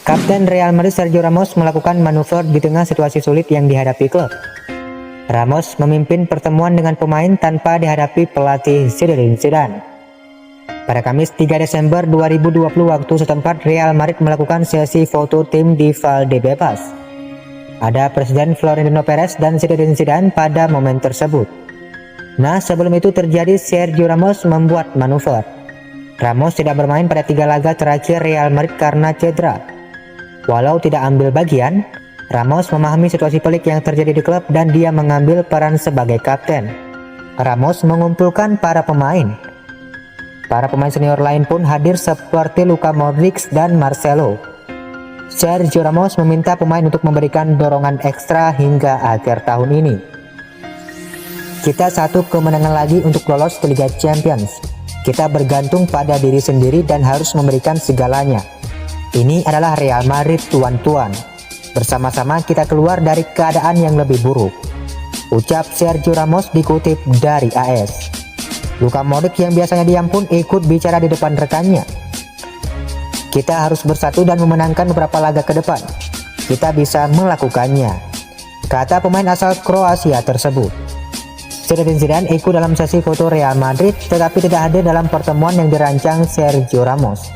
Kapten Real Madrid Sergio Ramos melakukan manuver di tengah situasi sulit yang dihadapi klub. Ramos memimpin pertemuan dengan pemain tanpa dihadapi pelatih Zinedine Zidane. Pada Kamis 3 Desember 2020 waktu setempat, Real Madrid melakukan sesi foto tim di Valdebebas. Ada Presiden Florentino Perez dan Zinedine Zidane pada momen tersebut. Nah, sebelum itu terjadi, Sergio Ramos membuat manuver. Ramos tidak bermain pada 3 laga terakhir Real Madrid karena cedera. Walau tidak ambil bagian, Ramos memahami situasi pelik yang terjadi di klub dan dia mengambil peran sebagai kapten. Ramos mengumpulkan para pemain. Para pemain senior lain pun hadir seperti Luka Modric dan Marcelo. Sergio Ramos meminta pemain untuk memberikan dorongan ekstra hingga akhir tahun ini. Kita satu kemenangan lagi untuk lolos ke Liga Champions. Kita bergantung pada diri sendiri dan harus memberikan segalanya. Ini adalah Real Madrid tuan-tuan. Bersama-sama kita keluar dari keadaan yang lebih buruk, ucap Sergio Ramos dikutip dari AS. Luka Modric yang biasanya diam pun ikut bicara di depan rekannya. Kita harus bersatu dan memenangkan beberapa laga ke depan. Kita bisa melakukannya, kata pemain asal Kroasia tersebut. Zinedine Zidane ikut dalam sesi foto Real Madrid tetapi tidak hadir dalam pertemuan yang dirancang Sergio Ramos.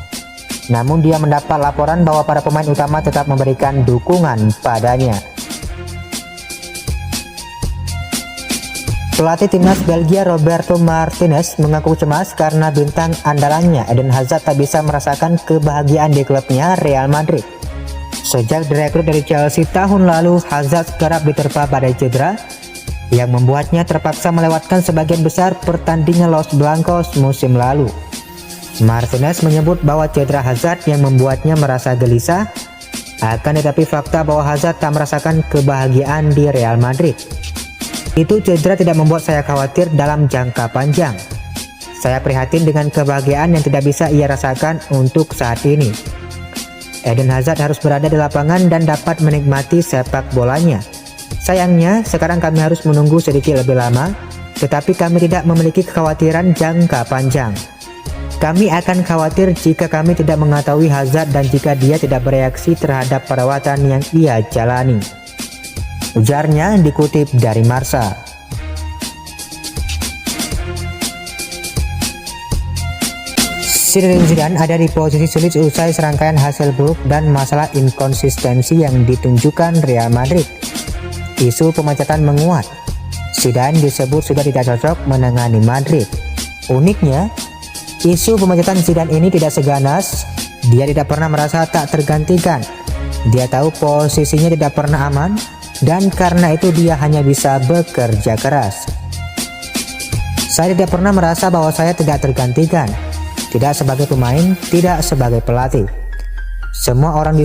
Namun dia mendapat laporan bahwa para pemain utama tetap memberikan dukungan padanya. Pelatih timnas Belgia Roberto Martinez mengaku cemas karena bintang andalannya Eden Hazard tak bisa merasakan kebahagiaan di klubnya Real Madrid. Sejak direkrut dari Chelsea tahun lalu, Hazard kerap diterpa badai cedera yang membuatnya terpaksa melewatkan sebagian besar pertandingan Los Blancos musim lalu. Martinez menyebut bahwa cedera Hazard yang membuatnya merasa gelisah, akan tetapi fakta bahwa Hazard tak merasakan kebahagiaan di Real Madrid. Itu cedera tidak membuat saya khawatir dalam jangka panjang. Saya prihatin dengan kebahagiaan yang tidak bisa ia rasakan untuk saat ini. Eden Hazard harus berada di lapangan dan dapat menikmati sepak bolanya. Sayangnya, sekarang kami harus menunggu sedikit lebih lama, tetapi kami tidak memiliki kekhawatiran jangka panjang. Kami akan khawatir jika kami tidak mengetahui Hazard dan jika dia tidak bereaksi terhadap perawatan yang ia jalani, ujarnya dikutip dari Marca. Zinedine Zidane ada di posisi sulit usai serangkaian hasil buruk dan masalah inkonsistensi yang ditunjukkan Real Madrid. Isu pemecatan menguat. Zidane disebut sudah tidak cocok menangani Madrid. Uniknya, isu pemecatan Zidane ini tidak seganas. Dia tidak pernah merasa tak tergantikan. Dia tahu posisinya tidak pernah aman dan karena itu dia hanya bisa bekerja keras. Saya tidak pernah merasa bahwa saya tidak tergantikan. Tidak sebagai pemain, tidak sebagai pelatih. Semua orang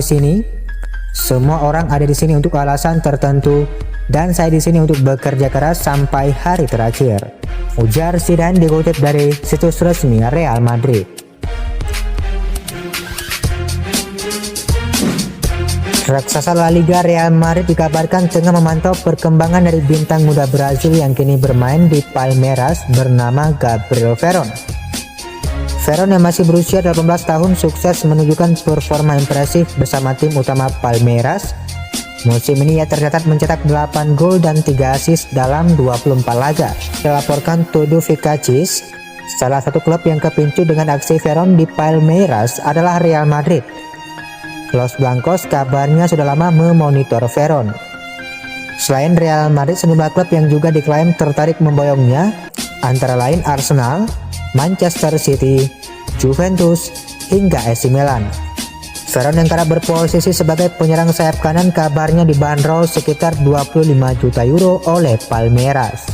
ada di sini untuk alasan tertentu dan saya di sini untuk bekerja keras sampai hari terakhir, ujar Zidane dikutip dari situs resmi Real Madrid. Raksasa La Liga Real Madrid dikabarkan tengah memantau perkembangan dari bintang muda Brazil yang kini bermain di Palmeiras bernama Gabriel Veron. Veron yang masih berusia 18 tahun sukses menunjukkan performa impresif bersama tim utama Palmeiras. Musim ini ia tercatat mencetak 8 gol dan 3 assist dalam 24 laga. Dilaporkan Todo Ficacis, salah satu klub yang kepincu dengan aksi Veron di Palmeiras adalah Real Madrid. Los Blancos kabarnya sudah lama memonitor Veron. Selain Real Madrid, sejumlah klub yang juga diklaim tertarik memboyongnya antara lain Arsenal, Manchester City, Juventus, hingga AC Milan. Veron yang kerap berposisi sebagai penyerang sayap kanan kabarnya dibanderol sekitar 25 juta euro oleh Palmeiras.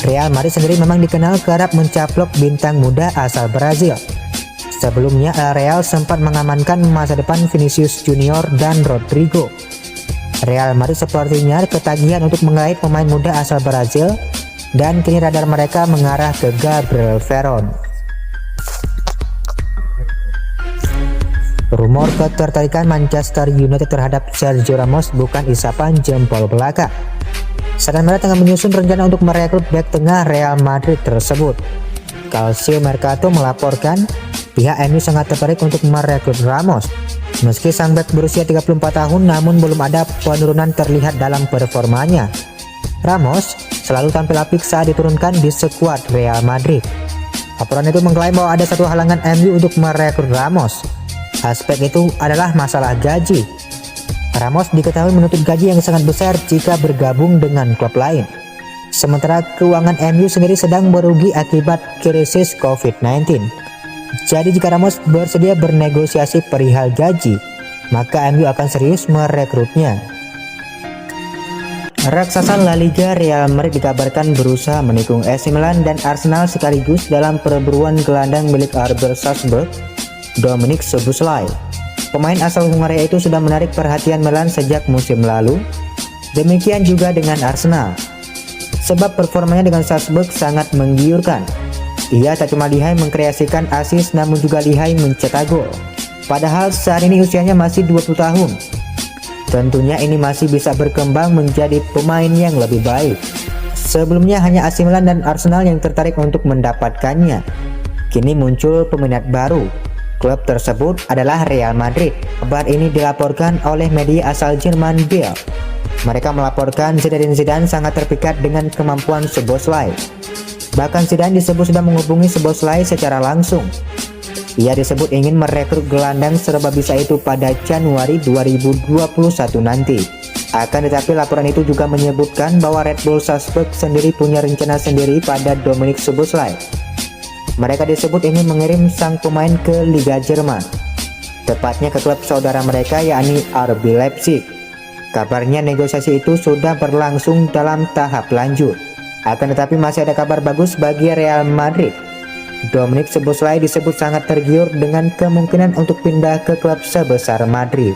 Real Madrid sendiri memang dikenal kerap mencaplok bintang muda asal Brazil. Sebelumnya Real sempat mengamankan masa depan Vinicius Junior dan Rodrigo. Real Madrid sepertinya ketagihan untuk mengait pemain muda asal Brazil dan kini radar mereka mengarah ke Gabriel Veron. Rumor ketertarikan Manchester United terhadap Sergio Ramos bukan isapan jempol belaka. Setan Merah tengah menyusun rencana untuk merekrut bek tengah Real Madrid tersebut. Calcio Mercato melaporkan pihak MU sangat tertarik untuk merekrut Ramos. Meski sang bek berusia 34 tahun namun belum ada penurunan terlihat dalam performanya. Ramos selalu tampil apik saat diturunkan di skuad Real Madrid. Laporan itu mengklaim bahwa ada satu halangan MU untuk merekrut Ramos. Aspek itu adalah masalah gaji. Ramos diketahui menuntut gaji yang sangat besar jika bergabung dengan klub lain. Sementara keuangan MU sendiri sedang merugi akibat krisis COVID-19. Jadi jika Ramos bersedia bernegosiasi perihal gaji, maka MU akan serius merekrutnya. Raksasa La Liga Real Madrid dikabarkan berusaha menikung AC Milan dan Arsenal sekaligus dalam perburuan gelandang milik RB Salzburg, Dominik Szoboszlai. Pemain asal Hungaria itu sudah menarik perhatian Milan sejak musim lalu. Demikian juga dengan Arsenal. Sebab performanya dengan Salzburg sangat menggiurkan. Ia tak cuma lihai mengkreasikan assist namun juga lihai mencetak gol. Padahal saat ini usianya masih 20 tahun. Tentunya ini masih bisa berkembang menjadi pemain yang lebih baik. Sebelumnya hanya AC Milan dan Arsenal yang tertarik untuk mendapatkannya. Kini muncul peminat baru. Klub tersebut adalah Real Madrid. Kabar ini dilaporkan oleh media asal Jerman Bild. Mereka melaporkan Zinedine Zidane sangat terpikat dengan kemampuan Szoboszlai. Bahkan Zidane disebut sudah menghubungi Szoboszlai secara langsung. Ia disebut ingin merekrut gelandang serba bisa itu pada Januari 2021 nanti. Akan tetapi laporan itu juga menyebutkan bahwa Red Bull Salzburg sendiri punya rencana sendiri pada Dominik Szoboszlai. Mereka disebut ingin mengirim sang pemain ke Liga Jerman, tepatnya ke klub saudara mereka yakni RB Leipzig. Kabarnya negosiasi itu sudah berlangsung dalam tahap lanjut. Akan tetapi masih ada kabar bagus bagi Real Madrid. Dominik Szoboszlai disebut sangat tergiur dengan kemungkinan untuk pindah ke klub sebesar Madrid.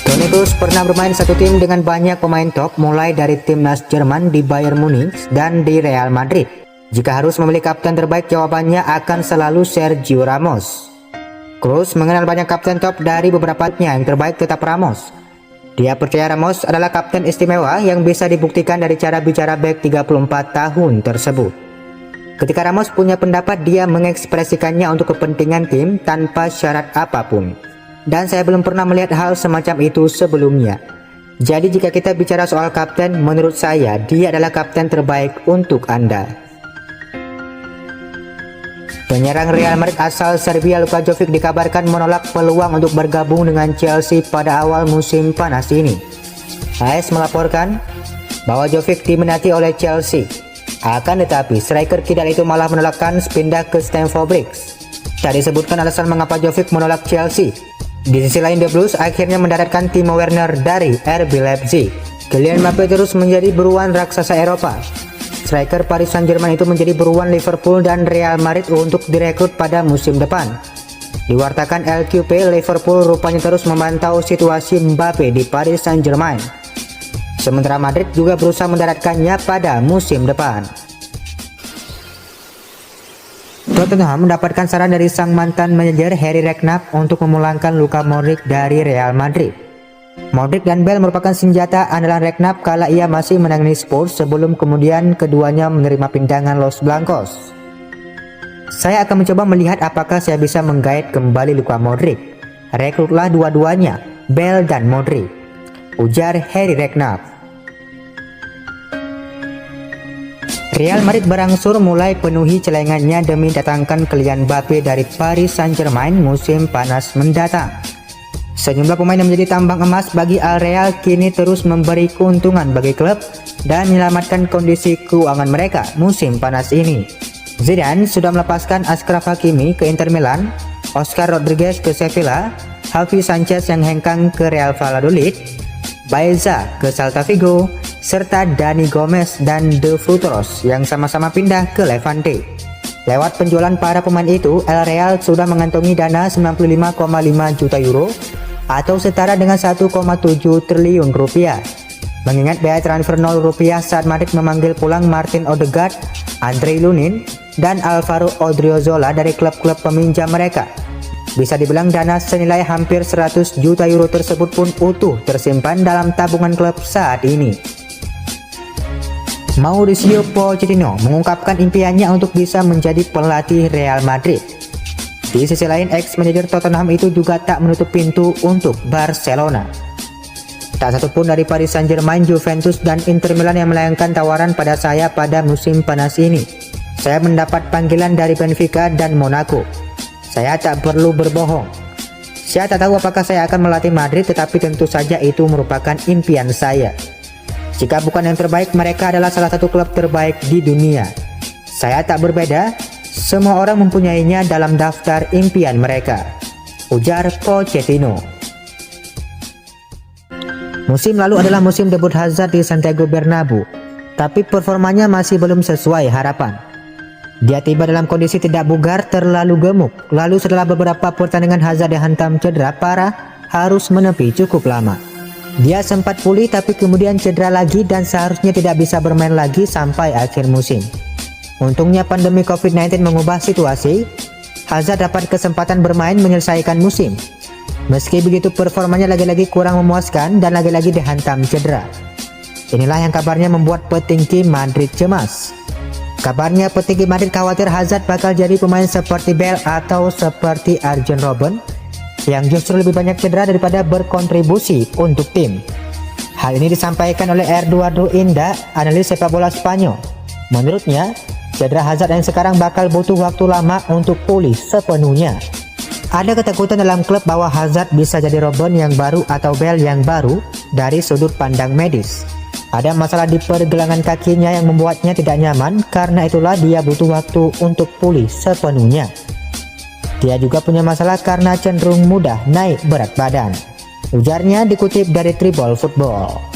Toni Kroos pernah bermain satu tim dengan banyak pemain top mulai dari timnas Jerman di Bayern Munich dan di Real Madrid. Jika harus memilih kapten terbaik, jawabannya akan selalu Sergio Ramos. Kroos mengenal banyak kapten top, dari beberapanya yang terbaik tetap Ramos. Dia percaya Ramos adalah kapten istimewa yang bisa dibuktikan dari cara bicara bek 34 tahun tersebut. Ketika Ramos punya pendapat, dia mengekspresikannya untuk kepentingan tim tanpa syarat apapun. Dan saya belum pernah melihat hal semacam itu sebelumnya. Jadi jika kita bicara soal kapten, menurut saya dia adalah kapten terbaik untuk Anda. Penyerang Real Madrid asal Serbia Luka Jovic dikabarkan menolak peluang untuk bergabung dengan Chelsea pada awal musim panas ini. AS melaporkan bahwa Jovic diminati oleh Chelsea. Akan tetapi striker kidal itu malah menolak kans pindah ke Stamford Bridge. Tak disebutkan alasan mengapa Jovic menolak Chelsea. Di sisi lain, The Blues akhirnya mendaratkan Timo Werner dari RB Leipzig. Kylian Mbappe terus menjadi buruan raksasa Eropa. Striker Paris Saint-Germain itu menjadi buruan Liverpool dan Real Madrid untuk direkrut pada musim depan. Diwartakan LQP, Liverpool rupanya terus memantau situasi Mbappe di Paris Saint-Germain. Sementara Madrid juga berusaha mendaratkannya pada musim depan. Tottenham mendapatkan saran dari sang mantan manajer Harry Redknapp untuk memulangkan Luka Modric dari Real Madrid. Modric dan Bale merupakan senjata andalan Redknapp kala ia masih menangani Spurs sebelum kemudian keduanya menerima pindangan Los Blancos. Saya akan mencoba melihat apakah saya bisa menggait kembali Luka Modric. Rekrutlah dua-duanya, Bale dan Modric, ujar Harry Redknapp. Real Madrid berangsur mulai penuhi celengannya demi datangkan Kylian Mbappe dari Paris Saint-Germain musim panas mendatang. Sejumlah pemain yang menjadi tambang emas bagi Al Real kini terus memberi keuntungan bagi klub dan menyelamatkan kondisi keuangan mereka musim panas ini. Zidane sudah melepaskan Achraf Hakimi ke Inter Milan, Oscar Rodriguez ke Sevilla, Javi Sanchez yang hengkang ke Real Valladolid, Baeza ke Celta Vigo, serta Dani Gomez dan De Frutos yang sama-sama pindah ke Levante. Lewat penjualan para pemain itu, El Real sudah mengantongi dana 95,5 juta euro atau setara dengan 1,7 triliun rupiah. Mengingat biaya transfer 0 rupiah saat Madrid memanggil pulang Martin Odegaard, Andre Lunin, dan Alvaro Odriozola dari klub-klub peminjam mereka. Bisa dibilang dana senilai hampir 100 juta euro tersebut pun utuh tersimpan dalam tabungan klub saat ini. Mauricio Pochettino mengungkapkan impiannya untuk bisa menjadi pelatih Real Madrid. Di sisi lain, ex-manajer Tottenham itu juga tak menutup pintu untuk Barcelona. Tak satupun dari Paris Saint-Germain, Juventus, dan Inter Milan yang melayangkan tawaran pada saya pada musim panas ini. Saya mendapat panggilan dari Benfica dan Monaco. Saya tak perlu berbohong. Saya tak tahu apakah saya akan melatih Madrid, tetapi tentu saja itu merupakan impian saya. Jika bukan yang terbaik, mereka adalah salah satu klub terbaik di dunia. Saya tak berbeda. Semua orang mempunyainya dalam daftar impian mereka, ujar Pochettino. Musim lalu adalah musim debut Hazard di Santiago Bernabeu, tapi performanya masih belum sesuai harapan. Dia tiba dalam kondisi tidak bugar, terlalu gemuk. Lalu setelah beberapa pertandingan Hazard dihantam cedera parah, harus menepi cukup lama. Dia sempat pulih tapi kemudian cedera lagi dan seharusnya tidak bisa bermain lagi sampai akhir musim. Untungnya pandemi COVID-19 mengubah situasi. Hazard dapat kesempatan bermain menyelesaikan musim. Meski begitu, performanya lagi-lagi kurang memuaskan dan lagi-lagi dihantam cedera. Inilah yang kabarnya membuat petinggi Madrid cemas. Kabarnya petinggi Madrid khawatir Hazard bakal jadi pemain seperti Bale atau seperti Arjen Robben yang justru lebih banyak cedera daripada berkontribusi untuk tim. Hal ini disampaikan oleh Eduardo Inda, analis sepak bola Spanyol. Menurutnya, cedera Hazard yang sekarang bakal butuh waktu lama untuk pulih sepenuhnya. Ada ketakutan dalam klub bahwa Hazard bisa jadi Robben yang baru atau Bale yang baru dari sudut pandang medis. Ada masalah di pergelangan kakinya yang membuatnya tidak nyaman, karena itulah dia butuh waktu untuk pulih sepenuhnya. Dia juga punya masalah karena cenderung mudah naik berat badan, ujarnya dikutip dari Tribal Football.